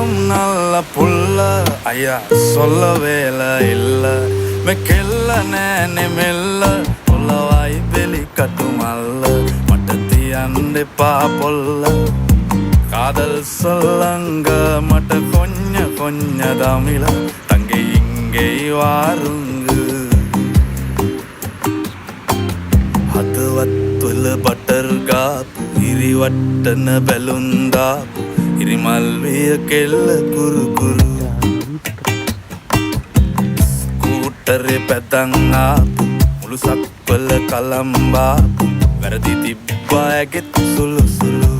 போதும் நல்ல புள்ள ஐயா சொல்ல வேலை இல்ல மெக்கெல்ல நேனே மெல்ல பொல்லவாய் வெளி கட்டுமல்ல மட்டத்தி அண்டை பாப்பொல்ல காதல் சொல்லங்க மட்ட கொஞ்ச தமிழ தங்கை இங்கே வாருங்கு அது வத்துல பட்டர் காப்பு இரி வட்டன பெலுந்தாப்பு ඉරි මල් විය කෙල්ල කුරු කුරු ස්කූටරේ පැදන් ආපු මුළු සක්වල කලම්බාපු වැරදි තිබ්බා ඇගෙත් සුළු සුළු